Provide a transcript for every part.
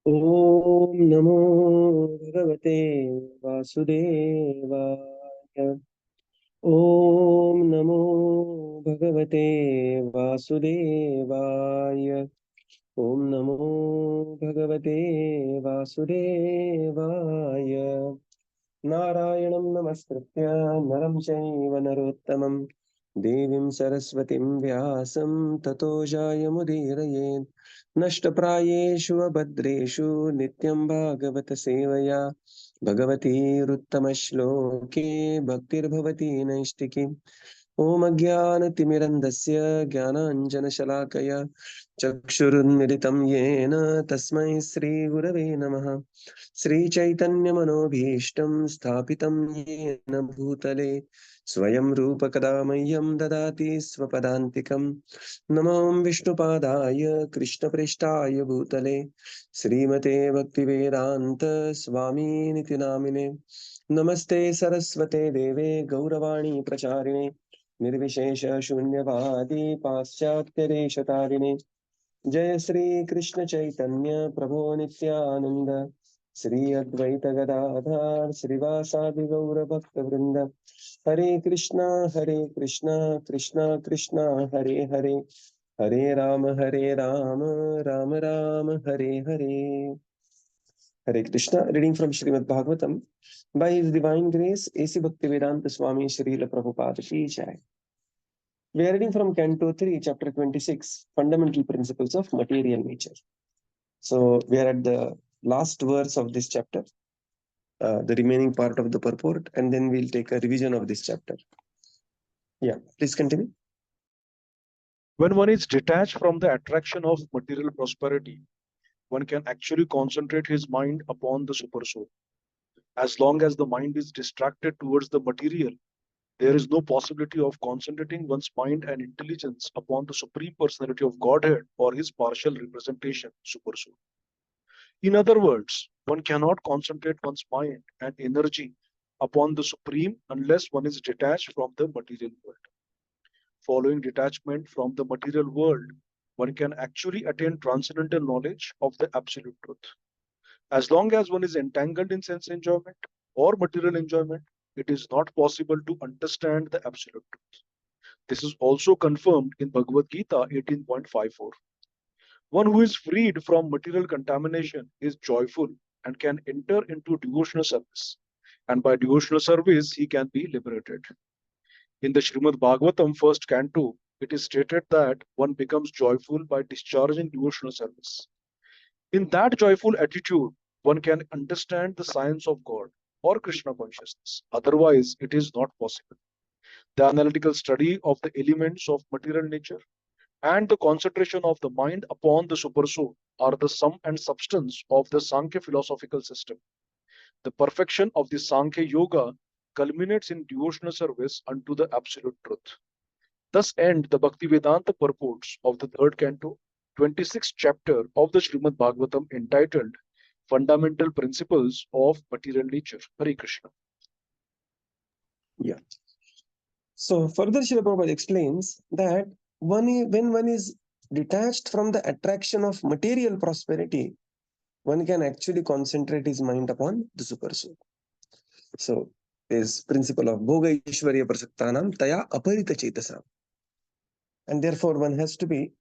ॐ नमो भगवते वासुदेवाय। ॐ नमो भगवते वासुदेवाय। ॐ नमो भगवते वासुदेवाय। नारायणं नमस्कृत्य नरं चैव नरोत्तमं देवीं सरस्वतीं व्यासं ततो जायमुदीरयेत्। नष्टप्रायेषु अभद्रेषु नित्यं भागवत सेवया भगवतीरुत्तमश्लोके भक्तिर्भवति नैष्टिकी। ॐ अज्ञानतिमिरन्धस्य ज्ञानाञ्जनशलाकया चक्षुरुन्मिलितं येन तस्मै श्रीगुरवे नमः। श्रीचैतन्यमनोभीष्टं स्थापितं येन भूतले स्वयं रूप कदा मह्यं ददाति स्वपदान्तिकं। नमो विष्णुपादाय कृष्णप्रेष्ठाय भूतले श्रीमते भक्तिवेदान्त स्वामिनिति नामिने। नमस्ते सरस्वते देवे गौरवाणी प्रचारिणे निर्विशेष शून्यवादी पाश्चात्यदेशतारिणे। जय श्री कृष्ण चैतन्य प्रभु नित्यानंद श्री अद्वैत गदाधर श्रीवासादि गौर भक्त वृंद। हरे कृष्णा कृष्णा कृष्णा हरे हरे, हरे Ram Ram Ram Hare Hare. Hare Krishna. Reading from Srimad Bhagavatam. By His Divine Grace, A.C. Bhaktivedanta Swami Srila Prabhupada Ki Jai. We are reading from Canto 3, Chapter 26, Fundamental Principles of Material Nature. So we are at the last verse of this chapter, the remaining part of the purport, and then we'll take a revision of this chapter. Yeah, please continue. When one is detached from the attraction of material prosperity, one can actually concentrate his mind upon the supersoul. As long as the mind is distracted towards the material, there is no possibility of concentrating one's mind and intelligence upon the Supreme Personality of Godhead or his partial representation, supersoul. In other words, one cannot concentrate one's mind and energy upon the Supreme unless one is detached from the material world. Following detachment from the material world, one can actually attain transcendental knowledge of the absolute truth. As long as one is entangled in sense enjoyment or material enjoyment, it is not possible to understand the absolute truth. This is also confirmed in Bhagavad Gita 18.54. One who is freed from material contamination is joyful and can enter into devotional service. And by devotional service, he can be liberated. In the Srimad Bhagavatam first canto, it is stated that one becomes joyful by discharging devotional service. In that joyful attitude, one can understand the science of God or Krishna consciousness. Otherwise, it is not possible. The analytical study of the elements of material nature and the concentration of the mind upon the supersoul are the sum and substance of the Sankhya philosophical system. The perfection of the Sankhya Yoga culminates in devotional service unto the absolute truth. Thus end the Bhaktivedanta purports of the third canto, 26th chapter of the Srimad Bhagavatam entitled Fundamental Principles of Material Nature. Hare Krishna. Yeah. So further Srila Prabhupada explains that when one is detached from the attraction of material prosperity, one can actually concentrate his mind upon the supersoul. So is principle of Bhoga Ishwarya Prasaktanam Taya Aparita Chetasam. And therefore one has to be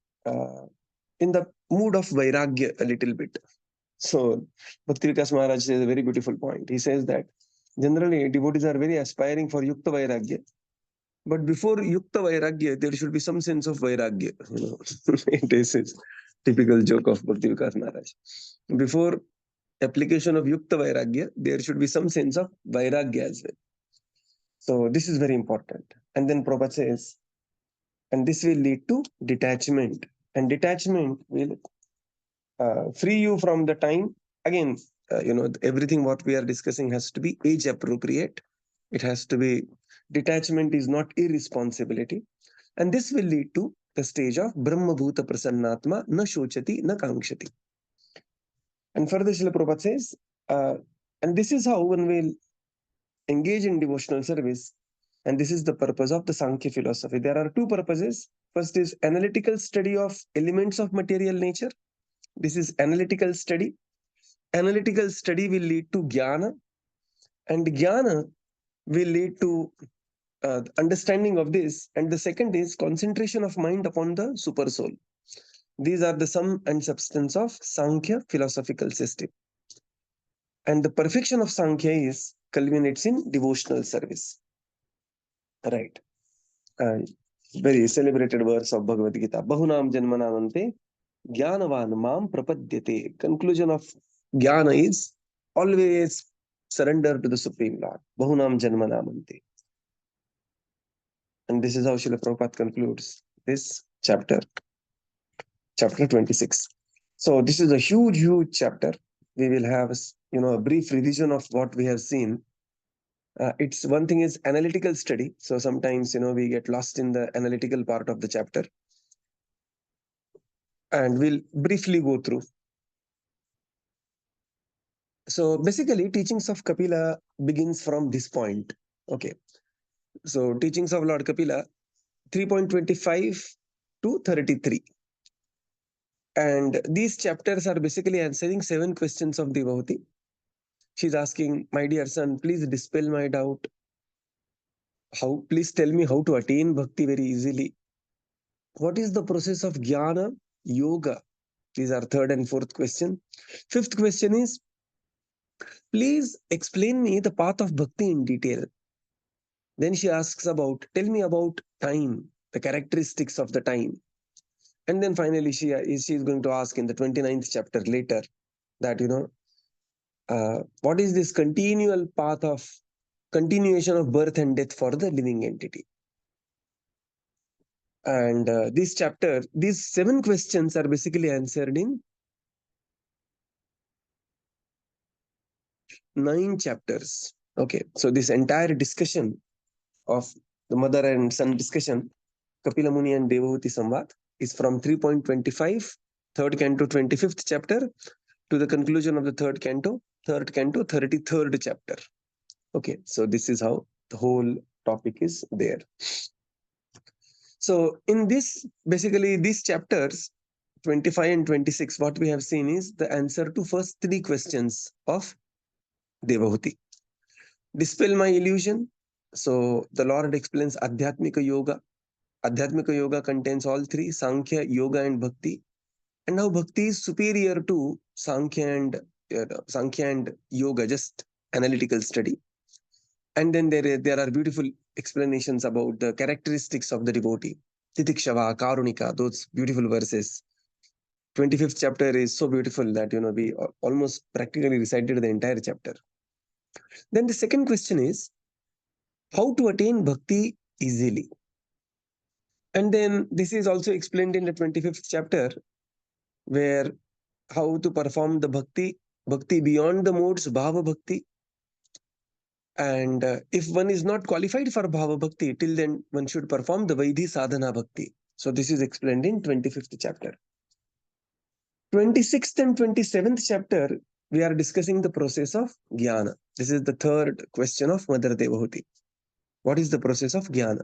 in the mood of Vairagya a little bit. So Bhakti Vikas Maharaj says a very beautiful point. He says that generally devotees are very aspiring for Yukta Vairagya. But before Yukta Vairagya, there should be some sense of Vairagya. It is his typical joke of Bhakti Vikas Maharaj. Before application of Yukta Vairagya, there should be some sense of Vairagya as well. So this is very important. And then Prabhupada says, and this will lead to detachment. And detachment will free you from the time. Again, everything what we are discussing has to be age appropriate. It has to be, detachment is not irresponsibility. And this will lead to the stage of Brahma Bhuta Prasannatma na shochati na kankshati. And further Srila Prabhupada says, and this is how one will engage in devotional service. And this is the purpose of the Sankhya philosophy. There are two purposes. First is analytical study of elements of material nature. This is analytical study. analytical study will lead to jnana, and jnana will lead to understanding of this. And the second is concentration of mind upon the super soul. These are the sum and substance of Sankhya philosophical system. And the perfection of Sankhya is culminates in devotional service. Right. And very celebrated verse of Bhagavad Gita. Bahunam janmanamante jnanavan mam prapadyate. Conclusion of jnana is always surrender to the Supreme Lord. Bahunam janmanamante. And this is how Srila Prabhupada concludes this chapter 26. So this is a huge chapter. We will have a brief revision of what we have seen. It's one thing is analytical study. So sometimes we get lost in the analytical part of the chapter, and we'll briefly go through. So basically, teachings of Kapila begins from this point. Okay. So teachings of Lord Kapila, 3.25 to 33. And these chapters are basically answering 7 questions of Devavati. She's asking, my dear son, please dispel my doubt. Please tell me how to attain bhakti very easily. What is the process of jnana, yoga? These are 3rd and 4th question. 5th question is, please explain me the path of bhakti in detail. Then she asks about, tell me about time, the characteristics of the time. And then finally she is going to ask in the 29th chapter later that, what is this continuation of birth and death for the living entity? And this chapter, these 7 questions are basically answered in 9 chapters. Okay, so this entire discussion of the mother and son discussion, Kapila Muni and Devavati Samvad, is from 3.25, 3rd canto, 25th chapter, to the conclusion of the 3rd canto, 33rd chapter. Okay, so this is how the whole topic is there. So in this, basically these chapters, 25 and 26, what we have seen is the answer to first 3 questions of Devavati. Dispel my illusion. So the Lord explains Adhyatmika Yoga. Adhyatmika Yoga contains all 3, Sankhya, Yoga and Bhakti. And how Bhakti is superior to Sankhya and Yoga, just analytical study. And then there are beautiful explanations about the characteristics of the devotee. Titikshava, Karunika, those beautiful verses. 25th chapter is so beautiful that, we almost practically recited the entire chapter. Then the second question is, how to attain bhakti easily? And then this is also explained in the 25th chapter, where how to perform the bhakti beyond the modes, bhava bhakti. And if one is not qualified for bhava bhakti, till then one should perform the Vaidhi sadhana bhakti. So this is explained in 25th chapter. 26th and 27th chapter, we are discussing the process of jnana. This is the 3rd question of Mother Devavati. What is the process of jnana?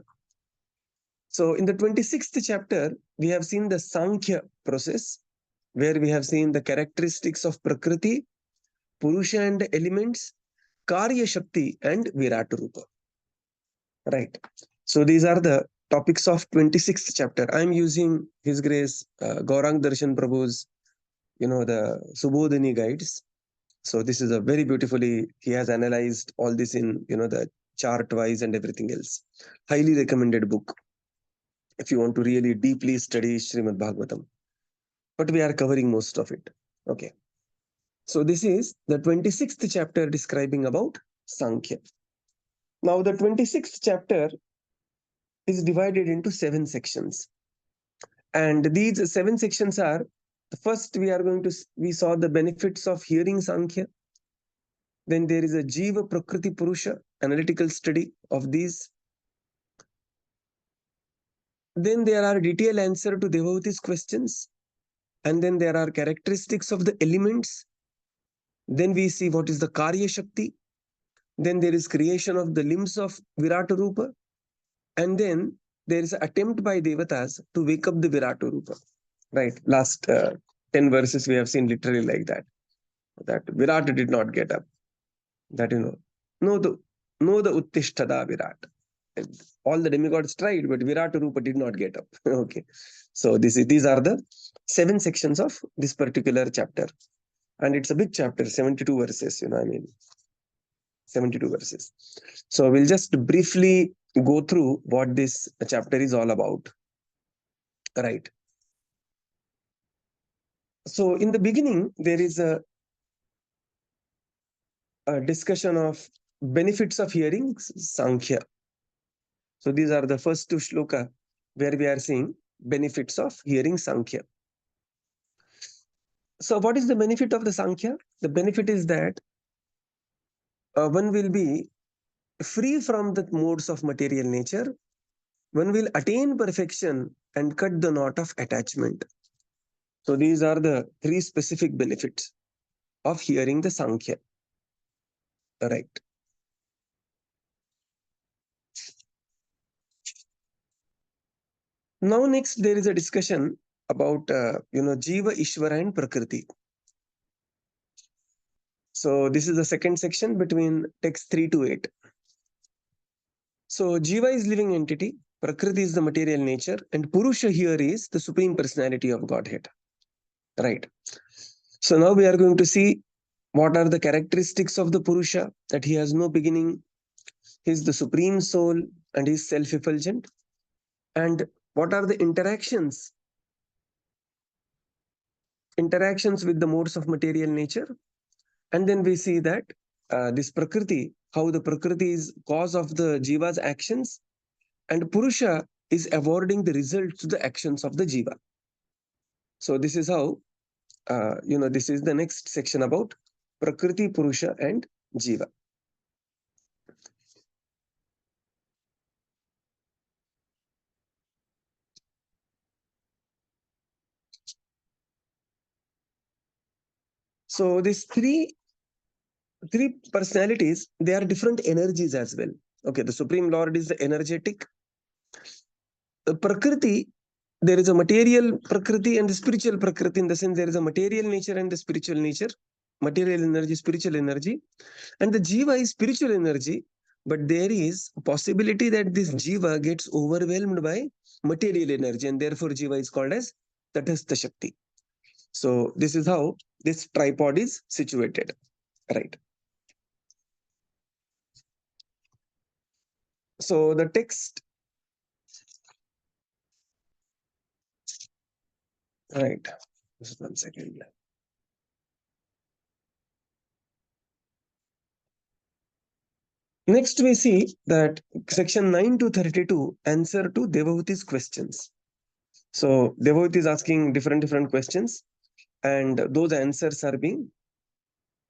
So in the 26th chapter, we have seen the Sankhya process, where we have seen the characteristics of Prakriti, Purusha and elements, Karya Shakti and Virat Rupa. Right. So these are the topics of 26th chapter. I am using His Grace Gaurang Darshan Prabhu's, the Subodhini guides. So this is a very beautifully, he has analyzed all this in, the chart wise and everything else. Highly recommended book if you want to really deeply study Srimad Bhagavatam. But we are covering most of it. Okay. So this is the 26th chapter describing about Sankhya. Now the 26th chapter is divided into 7 sections. And these 7 sections are, first we saw the benefits of hearing Sankhya. Then there is a Jiva Prakriti Purusha, analytical study of these. Then there are detailed answer to Devavati's questions. And then there are characteristics of the elements. Then we see what is the Karya Shakti. Then there is creation of the limbs of Virata Rupa. And then there is an attempt by Devatas to wake up the Virata Rupa. Right, last 10 verses we have seen literally like that. that Virat did not get up. That no the Uttishthada Virat. And all the demigods tried, but Virat Rupa did not get up. Okay, so these are the 7 sections of this particular chapter, and it's a big chapter, 72 verses. 72 verses. So we'll just briefly go through what this chapter is all about. Right. So in the beginning, there is a discussion of benefits of hearing, Sankhya. So these are the first 2 shloka where we are seeing benefits of hearing Sankhya. So what is the benefit of the Sankhya? The benefit is that one will be free from the modes of material nature. One will attain perfection and cut the knot of attachment. So these are the 3 specific benefits of hearing the Sankhya. Right. Now next there is a discussion about Jiva, Ishvara and Prakriti. So this is the second section between text 3 to 8. So Jiva is living entity, Prakriti is the material nature, and Purusha here is the supreme personality of Godhead. Right. So now we are going to see what are the characteristics of the Purusha, that he has no beginning, he is the supreme soul and he is self-effulgent. And what are the interactions with the modes of material nature. And then we see that this Prakriti, how the Prakriti is cause of the Jiva's actions, and Purusha is awarding the results to the actions of the Jiva. So this is how, this is the next section about Prakriti, Purusha and Jiva. So these three personalities, they are different energies as well. Okay, the Supreme Lord is the energetic. The Prakriti, there is a material Prakriti and the spiritual Prakriti, in the sense there is a material nature and the spiritual nature, material energy, spiritual energy. And the Jiva is spiritual energy, but there is a possibility that this Jiva gets overwhelmed by material energy, and therefore Jiva is called as Tatastha Shakti. So this is how this tripod is situated. Right. So the text, right, just 1 second. Next we see that section 9 to 32 answer to Devahuti's questions. So Devahuti is asking different questions, and those answers are being,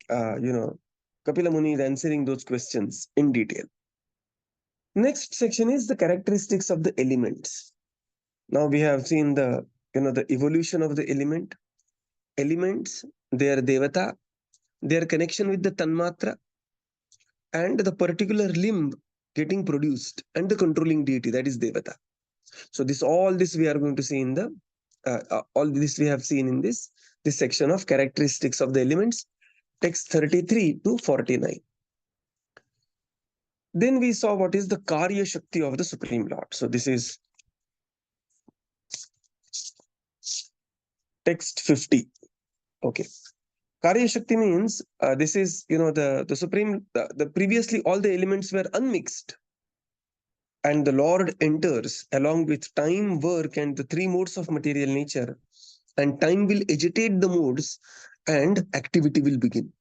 Kapila Muni is answering those questions in detail. Next section is the characteristics of the elements. Now we have seen the evolution of the elements, their devata, their connection with the tanmatra, and the particular limb getting produced, and the controlling deity, that is devata. So all this we are going to see in the all this we have seen in this section of characteristics of the elements, text 33 to 49. Then we saw what is the Karya Shakti of the Supreme Lord. So this is text 50. Okay. Karya Shakti means this is, the Supreme, the previously all the elements were unmixed. And the Lord enters along with time, work, and the 3 modes of material nature. And time will agitate the modes and activity will begin.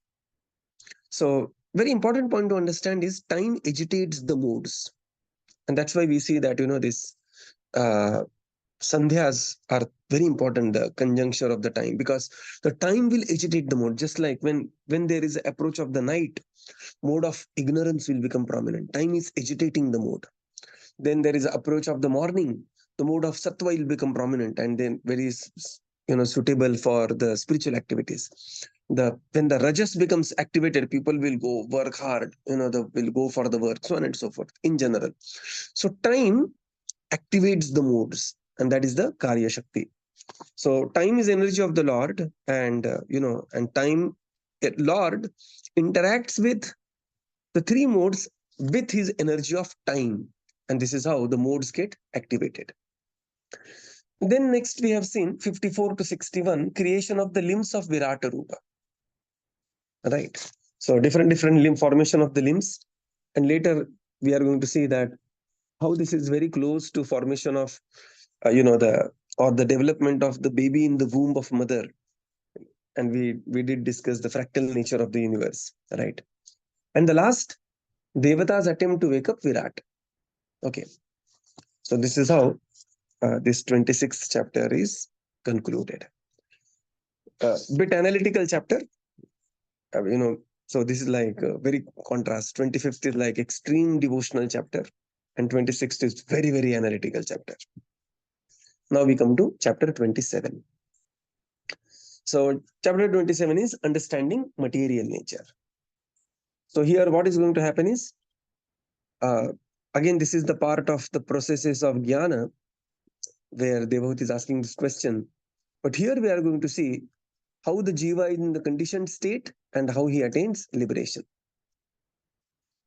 So very important point to understand is time agitates the modes. And that's why we see that, this sandhyas are very important, the conjuncture of the time, because the time will agitate the mode. Just like when there is an approach of the night, mode of ignorance will become prominent. Time is agitating the mode. Then there is an approach of the morning, the mode of sattva will become prominent, and then very suitable for the spiritual activities. When the rajas becomes activated, people will go work hard, will go for the work, so on and so forth in general. So time activates the modes, and that is the Karya Shakti. So time is energy of the Lord, and and time Lord interacts with the three modes with his energy of time. And this is how the modes get activated. Then next we have seen 54 to 61, creation of the limbs of Virata Rupa. Right. So different limb formation of the limbs. And later we are going to see that how this is very close to formation of, the development of the baby in the womb of mother. And we did discuss the fractal nature of the universe. Right. And the last, Devata's attempt to wake up Virat. Okay. So this is how this 26th chapter is concluded. Bit analytical chapter, so this is like very contrast. 25th is like extreme devotional chapter, and 26th is very, very analytical chapter. Now we come to chapter 27. So chapter 27 is understanding material nature. So here what is going to happen is, again, this is the part of the processes of jnana, where Devahut is asking this question. But here we are going to see how the jiva is in the conditioned state and how he attains liberation.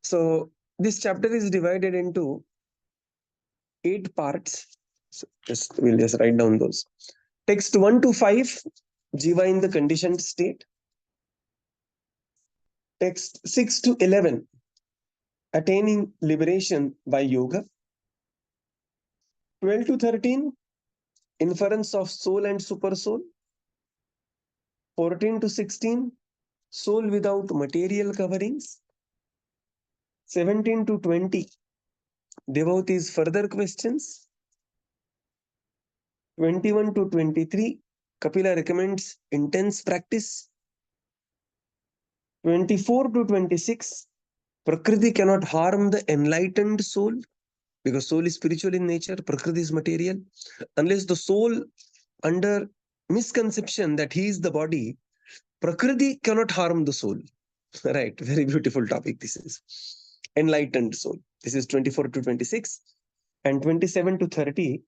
So this chapter is divided into 8 parts. So we'll just write down those. Text 1 to 5, jiva in the conditioned state. Text 6 to 11, attaining liberation by yoga. 12 to 13, inference of soul and supersoul. 14 to 16, soul without material coverings. 17 to 20, devotees' further questions. 21 to 23, Kapila recommends intense practice. 24 to 26, Prakriti cannot harm the enlightened soul, because soul is spiritual in nature, Prakriti is material. Unless the soul, under misconception that he is the body, Prakriti cannot harm the soul. Right, very beautiful topic this is. Enlightened soul. This is 24 to 26. And 27 to 30,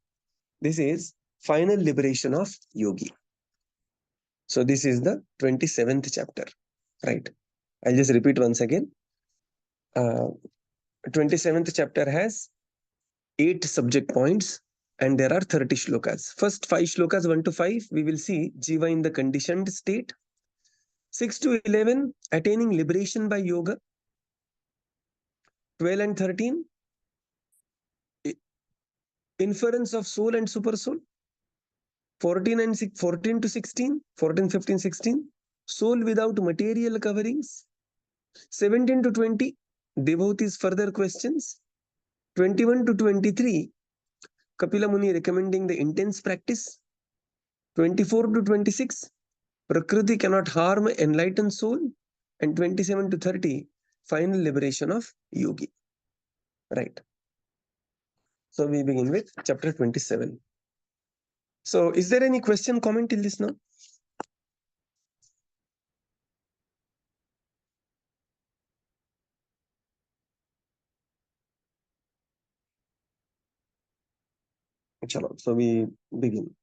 this is final liberation of yogi. So this is the 27th chapter. Right. I'll just repeat once again. 27th chapter has 8 subject points and there are 30 shlokas. First 5 shlokas, 1 to 5, we will see jiva in the conditioned state. 6 to 11, attaining liberation by yoga. 12 and 13, inference of soul and supersoul. 14 to 16, 14, 15, 16, soul without material coverings. 17 to 20, devotees' further questions. 21 to 23, Kapila Muni recommending the intense practice. 24 to 26, Prakriti cannot harm enlightened soul. And 27 to 30, final liberation of yogi. Right. So we begin with chapter 27. So is there any question, comment till this now? Chalo, so we begin.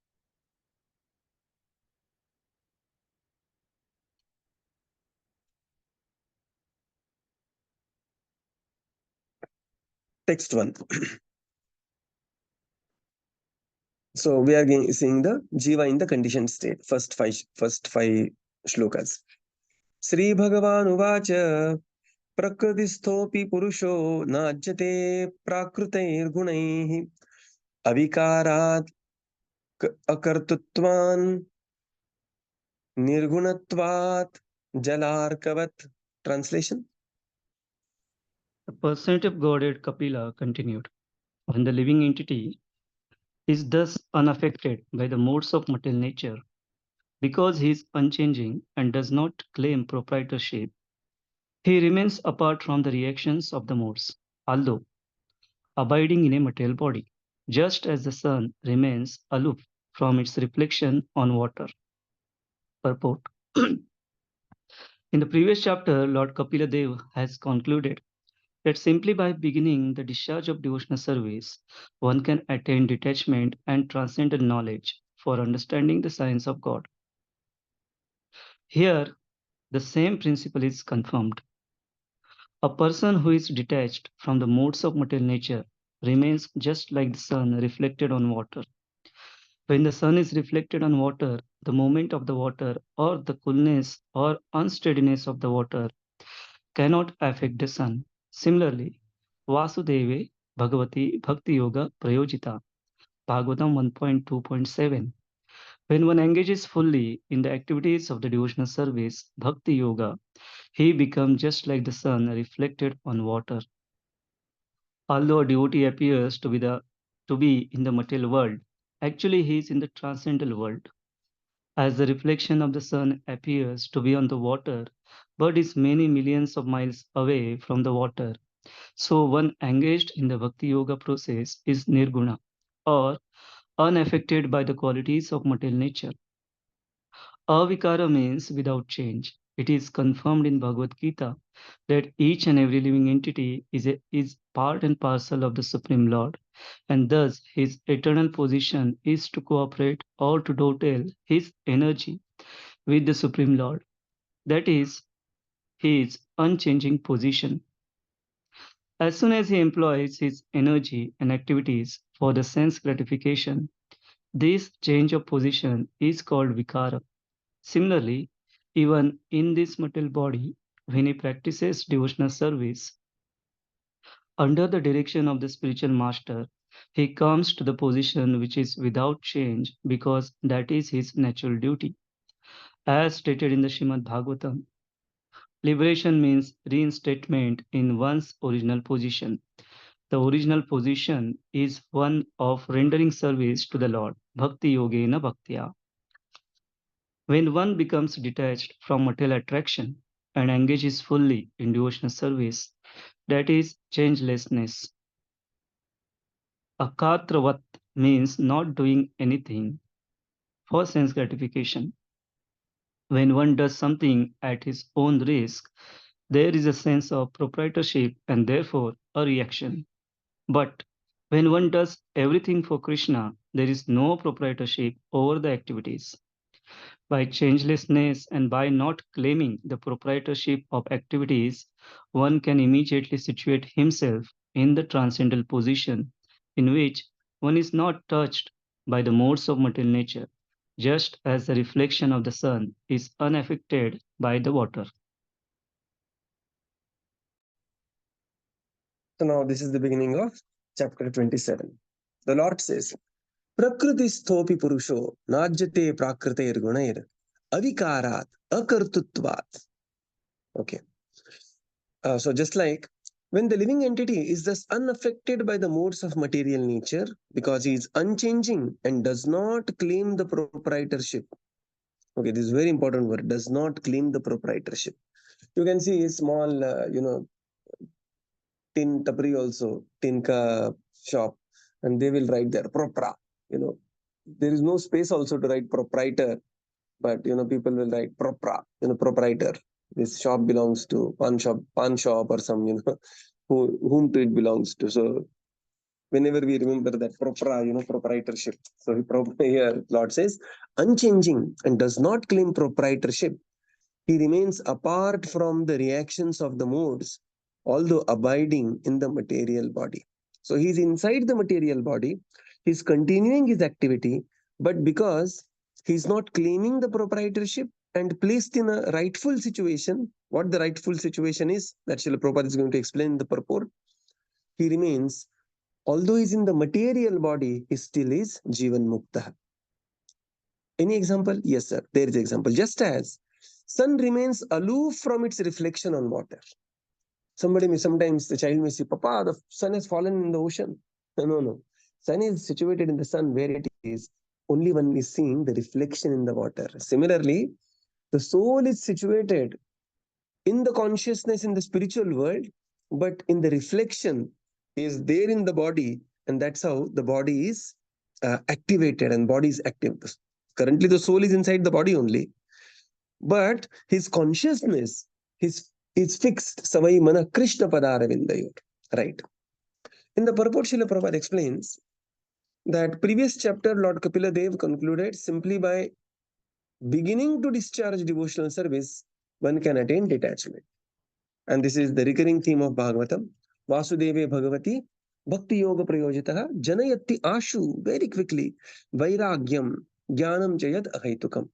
Text 1. So we are seeing the jiva in the conditioned state. First five shlokas. Sri Bhagavan Uvacha Prakristhopi Purusho Najjate Prakrutair Gunaihi Avikarat Akartutvan Nirgunatvat Jalarkavat. Translation. The personative godhead Kapila continued. When the living entity is thus unaffected by the modes of material nature, because he is unchanging and does not claim proprietorship, he remains apart from the reactions of the modes, although abiding in a material body, just as the sun remains aloof from its reflection on water. Purport. In the previous chapter, Lord Kapila Dev has concluded that simply by beginning the discharge of devotional service, one can attain detachment and transcendental knowledge for understanding the science of God. Here, the same principle is confirmed. A person who is detached from the modes of material nature remains just like the sun reflected on water. When the sun is reflected on water, the movement of the water or the coolness or unsteadiness of the water cannot affect the sun. Similarly, Vasudeve Bhagavati Bhakti Yoga Prayojita, Bhagavatam 1.2.7. When one engages fully in the activities of the devotional service, Bhakti Yoga, he becomes just like the sun reflected on water. Although a devotee appears to be in the material world, actually he is in the transcendental world. As the reflection of the sun appears to be on the water, but is many millions of miles away from the water, so one engaged in the Bhakti Yoga process is nirguna, or unaffected by the qualities of material nature. Avikara means without change. It is confirmed in Bhagavad Gita that each and every living entity is part and parcel of the Supreme Lord, and thus his eternal position is to cooperate or to dovetail his energy with the Supreme Lord. That is his unchanging position. As soon as he employs his energy and activities for the sense gratification, this change of position is called vikara. Similarly, even in this material body, when he practices devotional service under the direction of the spiritual master, he comes to the position which is without change because that is his natural duty. As stated in the Srimad Bhagavatam, liberation means reinstatement in one's original position. The original position is one of rendering service to the Lord, bhakti yogena bhaktya. When one becomes detached from material attraction and engages fully in devotional service, that is changelessness. Akatravat means not doing anything for sense gratification. When one does something at his own risk, there is a sense of proprietorship and therefore a reaction. But when one does everything for Krishna, there is no proprietorship over the activities. By changelessness and by not claiming the proprietorship of activities, one can immediately situate himself in the transcendental position in which one is not touched by the modes of material nature, just as the reflection of the sun is unaffected by the water. So now this is the beginning of chapter 27. The Lord says, Prakriti sthopi purusho najyate prakriteir gunair avikarat akartutvat. Okay. So just like when the living entity is thus unaffected by the modes of material nature because he is unchanging and does not claim the proprietorship. Okay, this is very important word, does not claim the proprietorship. You can see a small, tin tapri also, tin ka shop, and they will write there propra. You know, there is no space also to write proprietor, but people will write propra. Proprietor. This shop belongs to pan shop or some whom to it belongs to. So whenever we remember that propra, proprietorship. So here Lord says unchanging and does not claim proprietorship. He remains apart from the reactions of the modes, although abiding in the material body. So he's inside the material body, he's continuing his activity, but because he's not claiming the proprietorship and placed in a rightful situation, what the rightful situation is, that Srila Prabhupada is going to explain in the purport, he remains, although he's in the material body, he still is Jivan Mukta. Any example? Yes, sir. There is example. Just as sun remains aloof from its reflection on water. Sometimes the child may say, Papa, the sun has fallen in the ocean. No. Sun is situated in the sun where it is. Only one is seeing the reflection in the water. Similarly, the soul is situated in the consciousness in the spiritual world, but in the reflection is there in the body, and that's how the body is activated and body is active. Currently, the soul is inside the body only, but his consciousness is fixed. Savai mana Krishna padaravindayor. Right. In the purport, Srila Prabhupada explains that previous chapter, Lord Kapila Dev concluded simply by beginning to discharge devotional service, one can attain detachment. And this is the recurring theme of Bhagavatam. Vasudeve Bhagavati Bhakti Yoga Prayojitaha Janayati Ashu, very quickly, Vairagyam Jnanam Jayat Ahaitukam.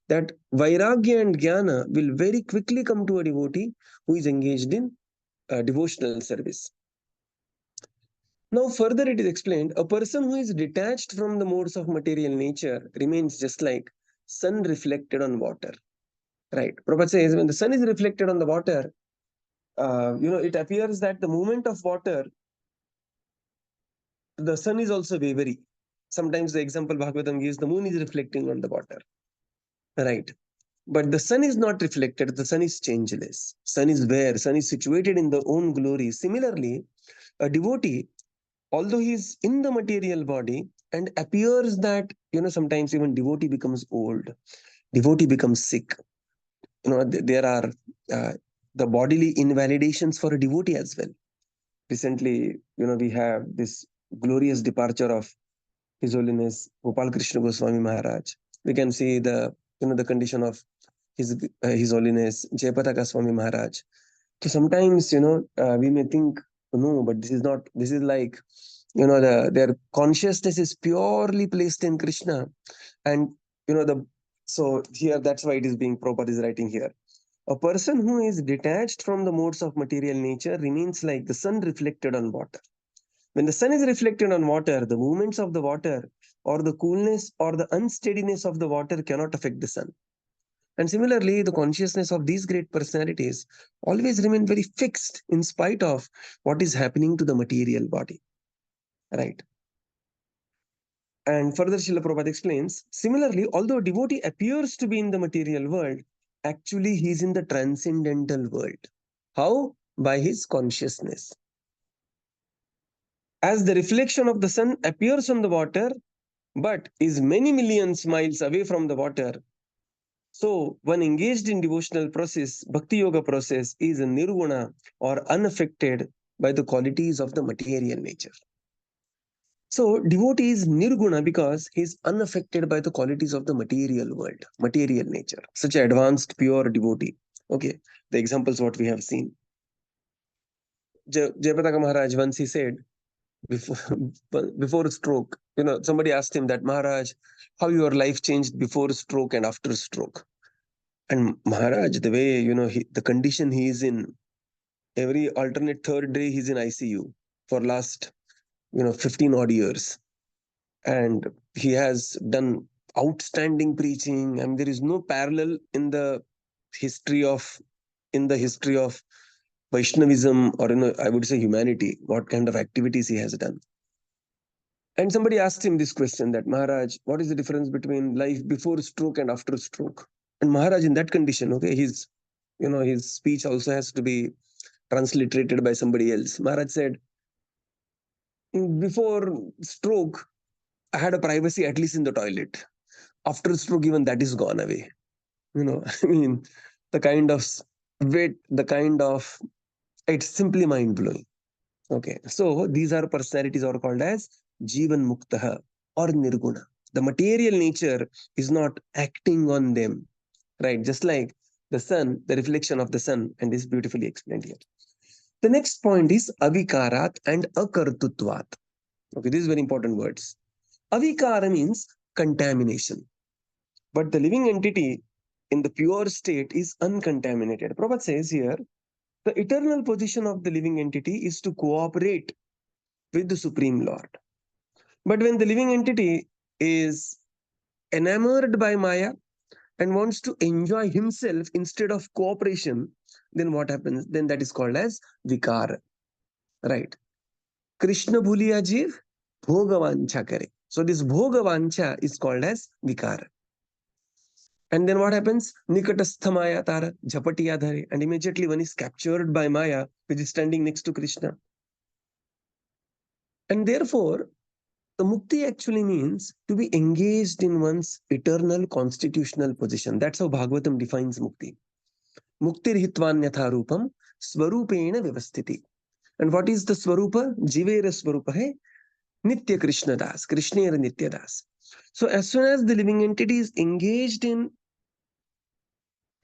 That Vairagya and Jnana will very quickly come to a devotee who is engaged in devotional service. Now further it is explained, a person who is detached from the modes of material nature remains just like sun reflected on water. Right. Prabhupada says when the sun is reflected on the water, it appears that the movement of water, the sun is also wavery. Sometimes the example Bhagavatam gives, the moon is reflecting on the water. Right. But the sun is not reflected, the sun is changeless. Sun is where? Sun is situated in the own glory. Similarly, a devotee, although he is in the material body and appears that, sometimes even devotee becomes old, devotee becomes sick. There are the bodily invalidations for a devotee as well. Recently, we have this glorious departure of His Holiness Gopal Krishna Goswami Maharaj. We can see the condition of His Holiness Jayapataka Swami Maharaj. So sometimes, we may think, no, but this is like, their consciousness is purely placed in Krishna. And, so here, that's why it is being, Prabhupada is writing here. A person who is detached from the modes of material nature remains like the sun reflected on water. When the sun is reflected on water, the movements of the water or the coolness or the unsteadiness of the water cannot affect the sun. And similarly, the consciousness of these great personalities always remain very fixed in spite of what is happening to the material body. Right. And further, Srila Prabhupada explains, similarly, although a devotee appears to be in the material world, actually he is in the transcendental world. How? By his consciousness. As the reflection of the sun appears on the water, but is many millions miles away from the water, so one engaged in devotional process, Bhakti Yoga process, is a nirguna or unaffected by the qualities of the material nature. So devotee is nirguna because he is unaffected by the qualities of the material world, material nature. Such an advanced, pure devotee. Okay, the examples what we have seen. Jayapataka Maharaj once he said, before stroke, somebody asked him that, Maharaj, how your life changed before stroke and after stroke. And Maharaj, the way, the condition he is in, every alternate third day he's in ICU for last, 15 odd years. And he has done outstanding preaching. I mean, there is no parallel in the history of Vaishnavism or, I would say humanity, what kind of activities he has done. And somebody asked him this question that, Maharaj, what is the difference between life before stroke and after stroke? And Maharaj in that condition, okay, his speech also has to be transliterated by somebody else. Maharaj said, before stroke, I had a privacy at least in the toilet. After stroke, even that is gone away. I mean, the kind of weight, it's simply mind-blowing. Okay, so these are personalities are called as Jivan Muktaha or Nirguna. The material nature is not acting on them, right? Just like the sun, the reflection of the sun, and this is beautifully explained here. The next point is Avikarat and Akartutvat. Okay, these are very important words. Avikara means contamination. But the living entity in the pure state is uncontaminated. Prabhupada says here, the eternal position of the living entity is to cooperate with the Supreme Lord. But when the living entity is enamored by Maya and wants to enjoy himself instead of cooperation, then what happens? Then that is called as Vikara. Right. Krishna bhuliya jeev, bhogavancha kare. So this bhogavancha is called as Vikara. And then what happens? Nikatastha Maya Tara, Jhapatiya Dhare. And immediately one is captured by Maya, which is standing next to Krishna. And therefore, the mukti actually means to be engaged in one's eternal constitutional position. That's how Bhagavatam defines mukti. Muktir hitvanyatha rupam swarupena vivasthiti. And what is the swarupa? Jivera swarupa hai Nitya Krishna Das, Krishnera Nitya Das. So as soon as the living entity is engaged in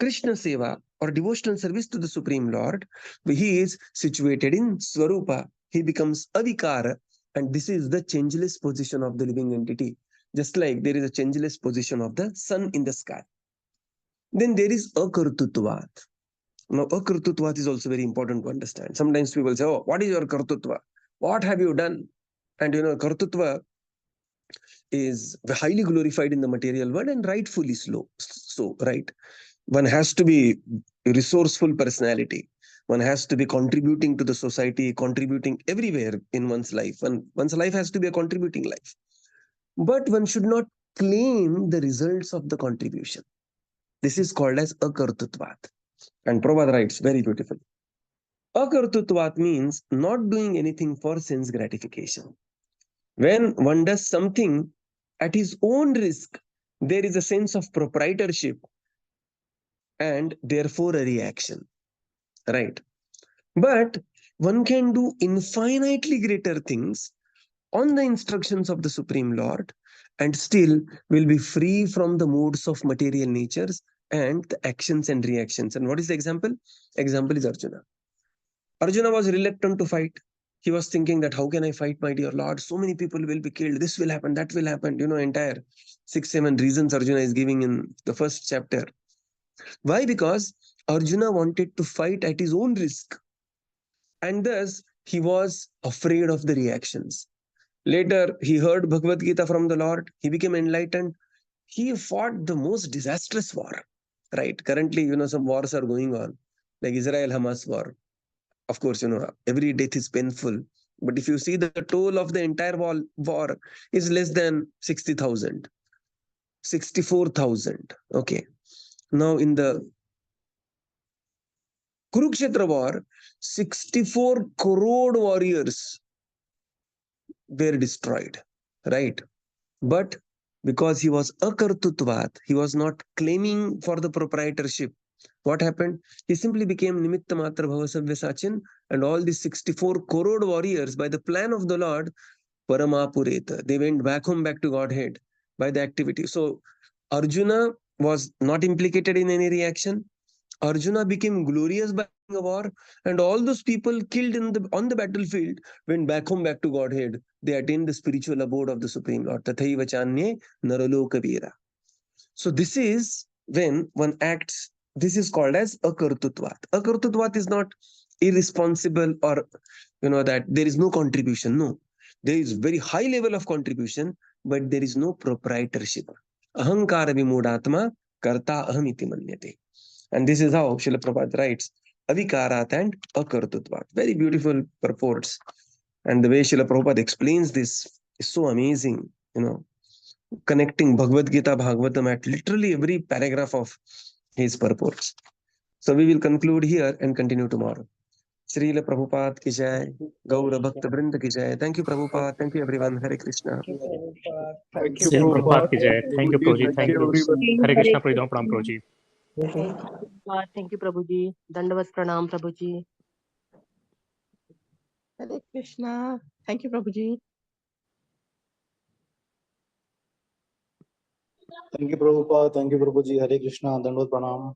Krishna Seva or devotional service to the Supreme Lord, he is situated in Swarupa. He becomes avikara, and this is the changeless position of the living entity. Just like there is a changeless position of the sun in the sky. Then there is akartutvat. Now, akartutvat is also very important to understand. Sometimes people say, oh, what is your kartutva? What have you done? And kartutva is highly glorified in the material world and rightfully so, right? One has to be a resourceful personality. One has to be contributing to the society, contributing everywhere in one's life. And one's life has to be a contributing life. But one should not claim the results of the contribution. This is called as akartutvat. And Prabhupada writes very beautifully. Akartutvat means not doing anything for sense gratification. When one does something at his own risk, there is a sense of proprietorship and therefore a reaction, right? But one can do infinitely greater things on the instructions of the Supreme Lord and still will be free from the moods of material natures and the actions and reactions. And what is the example? Example is Arjuna. Arjuna was reluctant to fight. He was thinking that how can I fight my dear Lord? So many people will be killed. This will happen, that will happen. Entire 6-7 reasons Arjuna is giving in the first chapter. Why? Because Arjuna wanted to fight at his own risk. And thus, he was afraid of the reactions. Later, he heard Bhagavad Gita from the Lord. He became enlightened. He fought the most disastrous war, right? Currently, some wars are going on, like Israel-Hamas war. Of course, every death is painful. But if you see the toll of the entire war is less than 60,000, 64,000. Okay. Now, in the Kurukshetra war, 64 crore warriors were destroyed, right? But because he was akartutvat, he was not claiming for the proprietorship. What happened? He simply became Nimitta Matra Bhavasavya Sachin, and all these 64 crore warriors, by the plan of the Lord, Paramapureta, they went back home, back to Godhead by the activity. So Arjuna was not implicated in any reaction. Arjuna became glorious by a war, and all those people killed on the battlefield went back home, back to Godhead. They attained the spiritual abode of the Supreme Lord. Tathaiva chanye naraloka veera. So this is when one acts. This is called as akartutvat. Akartutvat is not irresponsible or that there is no contribution. No, there is very high level of contribution, but there is no proprietorship. Ahankara vimudatma karta ahamiti manyate. And this is how Srila Prabhupada writes avikarat and akartutvat. Very beautiful purports. And the way Srila Prabhupada explains this is so amazing, connecting Bhagavad Gita, Bhagavatam at literally every paragraph of his purports. So we will conclude here and continue tomorrow. Srila Prabhupada ki jai, Gaura Bhakta Vrinda ki jai. Thank you, Prabhupada. Thank you, everyone. Hare Krishna. Thank you, Srila Prabhupada Prabhupada. ki jai. Thank you, Prabhuji. Thank you. everyone. Hare Krishna, Pradam Pranam, Prabhuji. Thank you, Prabhuji. Dandavat Pranam, Prabhuji. Hare Krishna. Thank you, Prabhuji. Thank you, Prabhupada. Thank you, Prabhuji. Hare Krishna. Dandavat Pranam.